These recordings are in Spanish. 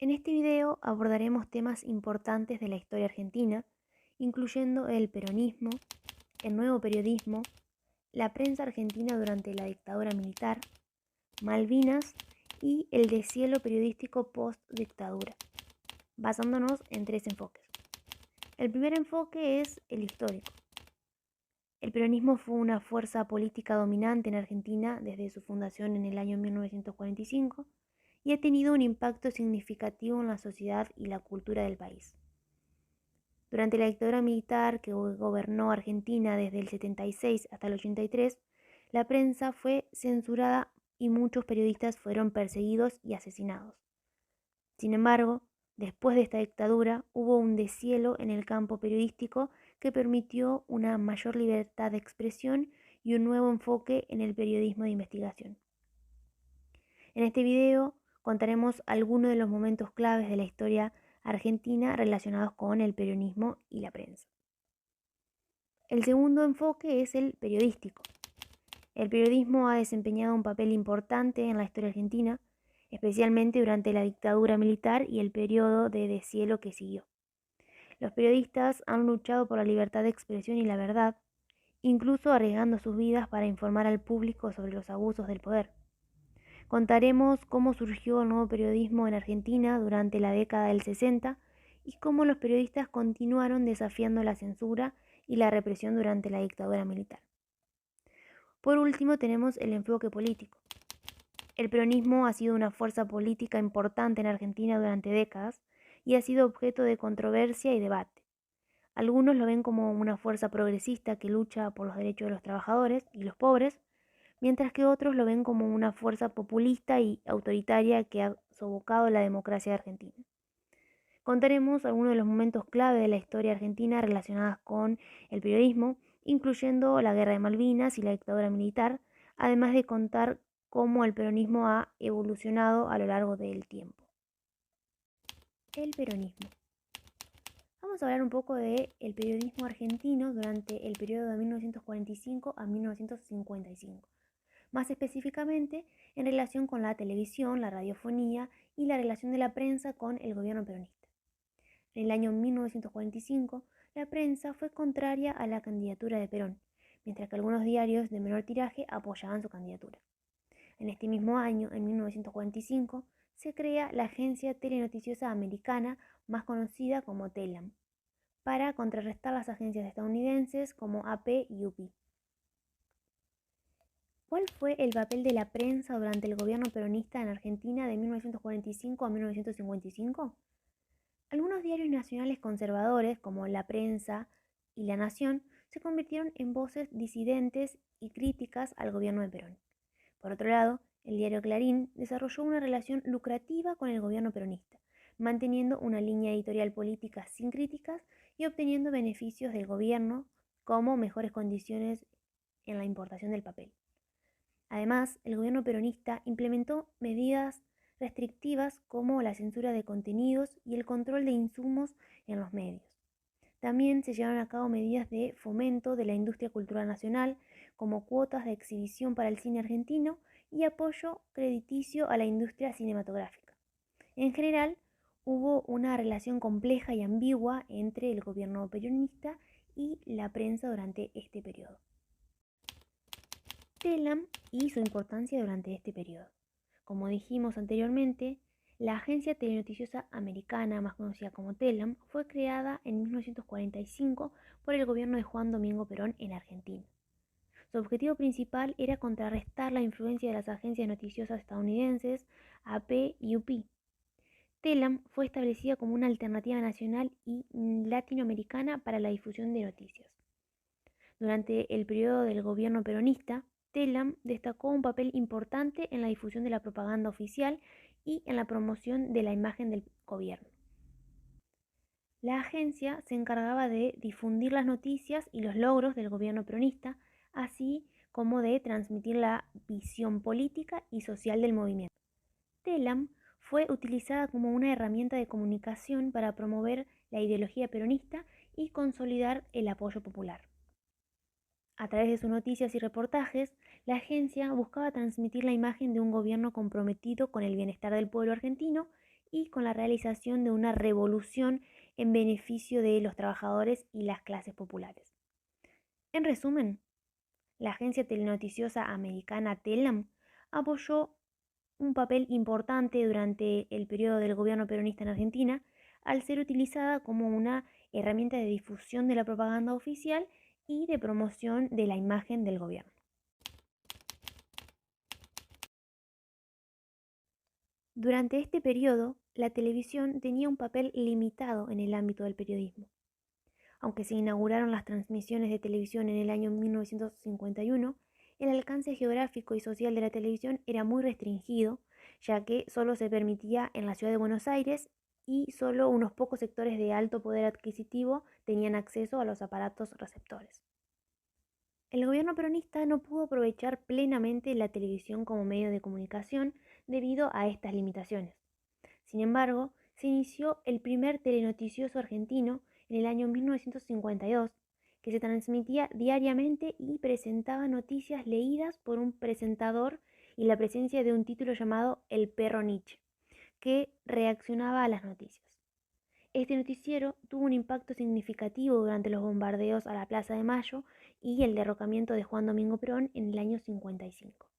En este video abordaremos temas importantes de la historia argentina, incluyendo el peronismo, el nuevo periodismo, la prensa argentina durante la dictadura militar, Malvinas y el deshielo periodístico post-dictadura, basándonos en tres enfoques. El primer enfoque es el histórico. El peronismo fue una fuerza política dominante en Argentina desde su fundación en el año 1945 y ha tenido un impacto significativo en la sociedad y la cultura del país. Durante la dictadura militar que gobernó Argentina desde el 76 hasta el 83, la prensa fue censurada y muchos periodistas fueron perseguidos y asesinados. Sin embargo, después de esta dictadura hubo un deshielo en el campo periodístico que permitió una mayor libertad de expresión y un nuevo enfoque en el periodismo de investigación. En este video contaremos algunos de los momentos claves de la historia argentina relacionados con el peronismo y la prensa. El segundo enfoque es el periodístico. El periodismo ha desempeñado un papel importante en la historia argentina, especialmente durante la dictadura militar y el periodo de deshielo que siguió. Los periodistas han luchado por la libertad de expresión y la verdad, incluso arriesgando sus vidas para informar al público sobre los abusos del poder. Contaremos cómo surgió el nuevo periodismo en Argentina durante la década del 60 y cómo los periodistas continuaron desafiando la censura y la represión durante la dictadura militar. Por último, tenemos el enfoque político. El peronismo ha sido una fuerza política importante en Argentina durante décadas y ha sido objeto de controversia y debate. Algunos lo ven como una fuerza progresista que lucha por los derechos de los trabajadores y los pobres, mientras que otros lo ven como una fuerza populista y autoritaria que ha sofocado la democracia argentina. Contaremos algunos de los momentos clave de la historia argentina relacionados con el periodismo, incluyendo la Guerra de Malvinas y la dictadura militar, además de contar cómo el peronismo ha evolucionado a lo largo del tiempo. El peronismo. Vamos a hablar un poco del periodismo argentino durante el periodo de 1945 a 1955. Más específicamente en relación con la televisión, la radiofonía y la relación de la prensa con el gobierno peronista. En el año 1945, la prensa fue contraria a la candidatura de Perón, mientras que algunos diarios de menor tiraje apoyaban su candidatura. En este mismo año, en 1945, se crea la agencia telenoticiosa americana más conocida como Telam, para contrarrestar las agencias estadounidenses como AP y UPI. ¿Cuál fue el papel de la prensa durante el gobierno peronista en Argentina de 1945 a 1955? Algunos diarios nacionales conservadores, como La Prensa y La Nación, se convirtieron en voces disidentes y críticas al gobierno de Perón. Por otro lado, el diario Clarín desarrolló una relación lucrativa con el gobierno peronista, manteniendo una línea editorial política sin críticas y obteniendo beneficios del gobierno, como mejores condiciones en la importación del papel. Además, el gobierno peronista implementó medidas restrictivas como la censura de contenidos y el control de insumos en los medios. También se llevaron a cabo medidas de fomento de la industria cultural nacional, como cuotas de exhibición para el cine argentino y apoyo crediticio a la industria cinematográfica. En general, hubo una relación compleja y ambigua entre el gobierno peronista y la prensa durante este periodo. Telam y su importancia durante este periodo. Como dijimos anteriormente, la agencia telenoticiosa americana, más conocida como Telam, fue creada en 1945 por el gobierno de Juan Domingo Perón en Argentina. Su objetivo principal era contrarrestar la influencia de las agencias noticiosas estadounidenses AP y UPI. Telam fue establecida como una alternativa nacional y latinoamericana para la difusión de noticias. Durante el periodo del gobierno peronista, Telam destacó un papel importante en la difusión de la propaganda oficial y en la promoción de la imagen del gobierno. La agencia se encargaba de difundir las noticias y los logros del gobierno peronista, así como de transmitir la visión política y social del movimiento. Telam fue utilizada como una herramienta de comunicación para promover la ideología peronista y consolidar el apoyo popular. A través de sus noticias y reportajes, la agencia buscaba transmitir la imagen de un gobierno comprometido con el bienestar del pueblo argentino y con la realización de una revolución en beneficio de los trabajadores y las clases populares. En resumen, la agencia telenoticiosa americana Telam apoyó un papel importante durante el periodo del gobierno peronista en Argentina, al ser utilizada como una herramienta de difusión de la propaganda oficial y de promoción de la imagen del gobierno. Durante este periodo, la televisión tenía un papel limitado en el ámbito del periodismo. Aunque se inauguraron las transmisiones de televisión en el año 1951, el alcance geográfico y social de la televisión era muy restringido, ya que solo se permitía en la ciudad de Buenos Aires y solo unos pocos sectores de alto poder adquisitivo tenían acceso a los aparatos receptores. El gobierno peronista no pudo aprovechar plenamente la televisión como medio de comunicación debido a estas limitaciones. Sin embargo, se inició el primer telenoticioso argentino en el año 1952, que se transmitía diariamente y presentaba noticias leídas por un presentador y la presencia de un título llamado El perro Nietzsche, que reaccionaba a las noticias. Este noticiero tuvo un impacto significativo durante los bombardeos a la Plaza de Mayo y el derrocamiento de Juan Domingo Perón en el año 55.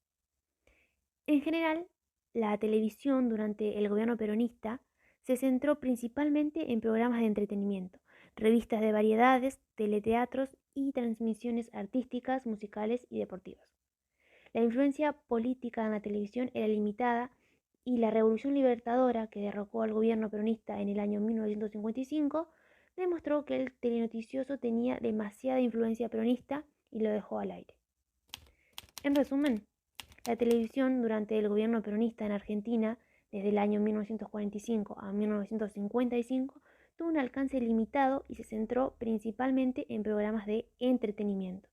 En general, la televisión durante el gobierno peronista se centró principalmente en programas de entretenimiento, revistas de variedades, teleteatros y transmisiones artísticas, musicales y deportivas. La influencia política en la televisión era limitada y la Revolución Libertadora, que derrocó al gobierno peronista en el año 1955, demostró que el telenoticioso tenía demasiada influencia peronista y lo dejó al aire. En resumen, la televisión durante el gobierno peronista en Argentina, desde el año 1945 a 1955, tuvo un alcance limitado y se centró principalmente en programas de entretenimiento.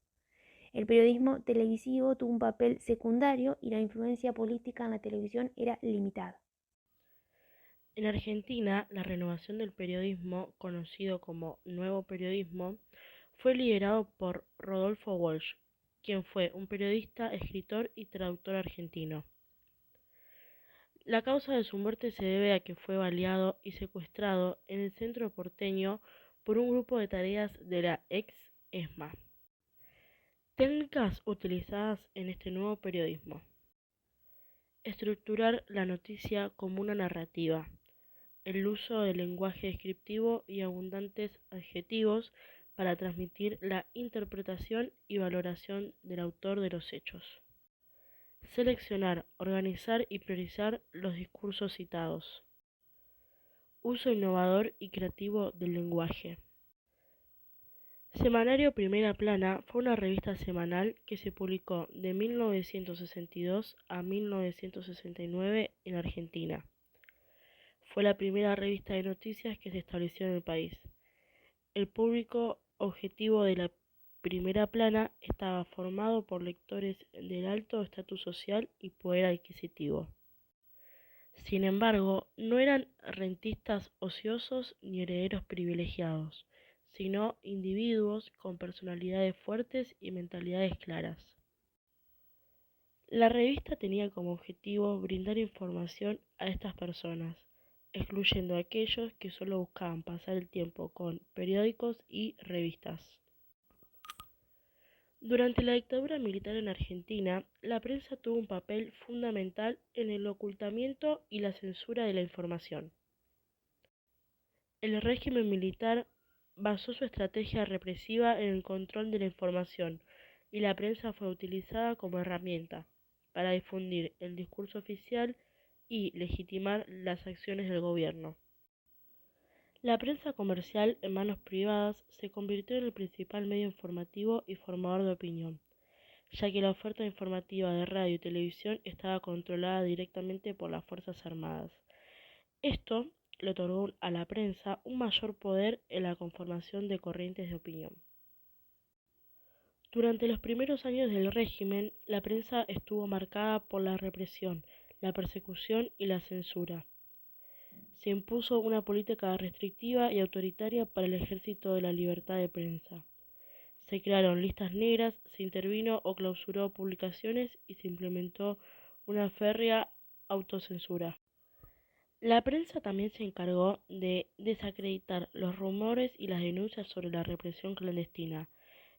El periodismo televisivo tuvo un papel secundario y la influencia política en la televisión era limitada. En Argentina, la renovación del periodismo, conocido como Nuevo Periodismo, fue liderado por Rodolfo Walsh, quien fue un periodista, escritor y traductor argentino. La causa de su muerte se debe a que fue baleado y secuestrado en el centro porteño por un grupo de tareas de la ex ESMA. Técnicas utilizadas en este nuevo periodismo: estructurar la noticia como una narrativa, el uso del lenguaje descriptivo y abundantes adjetivos para transmitir la interpretación y valoración del autor de los hechos. Seleccionar, organizar y priorizar los discursos citados. Uso innovador y creativo del lenguaje. Semanario Primera Plana fue una revista semanal que se publicó de 1962 a 1969 en Argentina. Fue la primera revista de noticias que se estableció en el país. El público objetivo de la Primera Plana estaba formado por lectores del alto estatus social y poder adquisitivo. Sin embargo, no eran rentistas ociosos ni herederos privilegiados, sino individuos con personalidades fuertes y mentalidades claras. La revista tenía como objetivo brindar información a estas personas, excluyendo a aquellos que solo buscaban pasar el tiempo con periódicos y revistas. Durante la dictadura militar en Argentina, la prensa tuvo un papel fundamental en el ocultamiento y la censura de la información. El régimen militar basó su estrategia represiva en el control de la información, y la prensa fue utilizada como herramienta para difundir el discurso oficial y legitimar las acciones del gobierno. La prensa comercial en manos privadas se convirtió en el principal medio informativo y formador de opinión, ya que la oferta informativa de radio y televisión estaba controlada directamente por las Fuerzas Armadas. Esto le otorgó a la prensa un mayor poder en la conformación de corrientes de opinión. Durante los primeros años del régimen, la prensa estuvo marcada por la represión, la persecución y la censura. Se impuso una política restrictiva y autoritaria para el ejercicio de la libertad de prensa. Se crearon listas negras, se intervino o clausuró publicaciones y se implementó una férrea autocensura. La prensa también se encargó de desacreditar los rumores y las denuncias sobre la represión clandestina,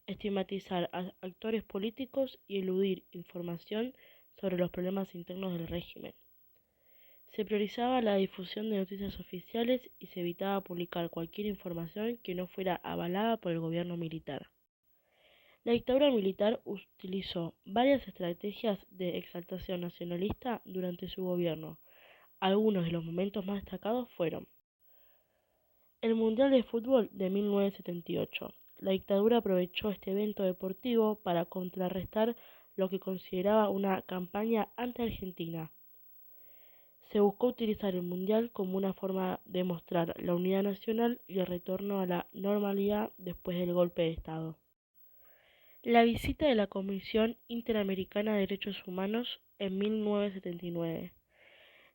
estigmatizar a actores políticos y eludir información sobre los problemas internos del régimen. Se priorizaba la difusión de noticias oficiales y se evitaba publicar cualquier información que no fuera avalada por el gobierno militar. La dictadura militar utilizó varias estrategias de exaltación nacionalista durante su gobierno. Algunos de los momentos más destacados fueron el Mundial de Fútbol de 1978. La dictadura aprovechó este evento deportivo para contrarrestar lo que consideraba una campaña anti-argentina. Se buscó utilizar el Mundial como una forma de mostrar la unidad nacional y el retorno a la normalidad después del golpe de Estado. La visita de la Comisión Interamericana de Derechos Humanos en 1979.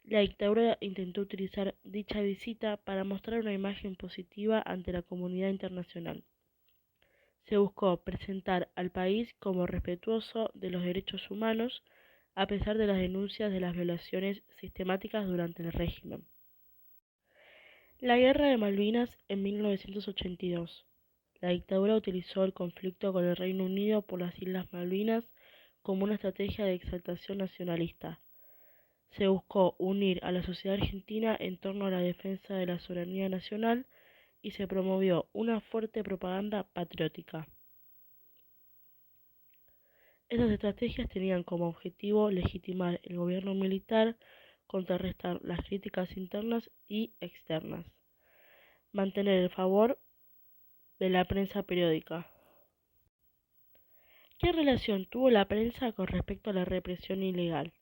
La dictadura intentó utilizar dicha visita para mostrar una imagen positiva ante la comunidad internacional. Se buscó presentar al país como respetuoso de los derechos humanos a pesar de las denuncias de las violaciones sistemáticas durante el régimen. La Guerra de Malvinas en 1982. La dictadura utilizó el conflicto con el Reino Unido por las Islas Malvinas como una estrategia de exaltación nacionalista. Se buscó unir a la sociedad argentina en torno a la defensa de la soberanía nacional y se promovió una fuerte propaganda patriótica. Estas estrategias tenían como objetivo legitimar el gobierno militar, contrarrestar las críticas internas y externas, mantener el favor de la prensa periódica. ¿Qué relación tuvo la prensa con respecto a la represión ilegal?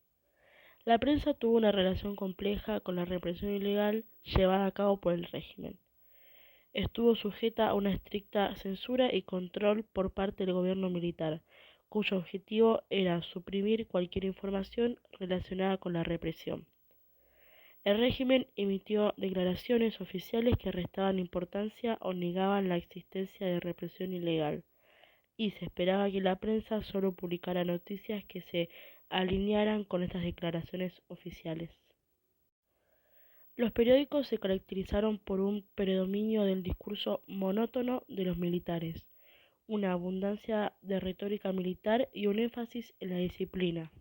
La prensa tuvo una relación compleja con la represión ilegal llevada a cabo por el régimen. Estuvo sujeta a una estricta censura y control por parte del gobierno militar, cuyo objetivo era suprimir cualquier información relacionada con la represión. El régimen emitió declaraciones oficiales que restaban importancia o negaban la existencia de represión ilegal, y se esperaba que la prensa solo publicara noticias que se alinearan con estas declaraciones oficiales. Los periódicos se caracterizaron por un predominio del discurso monótono de los militares, una abundancia de retórica militar y un énfasis en la disciplina.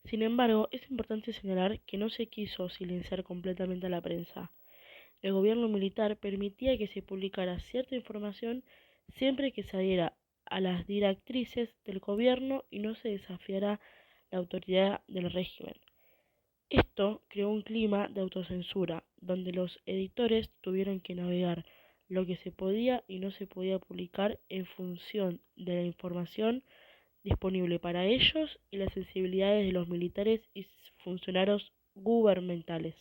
Sin embargo, es importante señalar que no se quiso silenciar completamente a la prensa. El gobierno militar permitía que se publicara cierta información siempre que se adhiera a las directrices del gobierno y no se desafiara la autoridad del régimen. Esto creó un clima de autocensura, donde los editores tuvieron que navegar lo que se podía y no se podía publicar en función de la información disponible para ellos y las sensibilidades de los militares y funcionarios gubernamentales.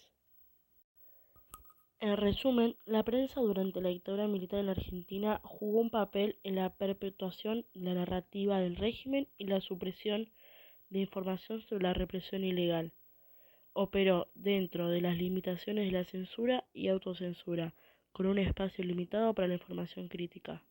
En resumen, la prensa durante la dictadura militar en la Argentina jugó un papel en la perpetuación de la narrativa del régimen y la supresión de información sobre la represión ilegal. Operó dentro de las limitaciones de la censura y autocensura, con un espacio limitado para la información crítica.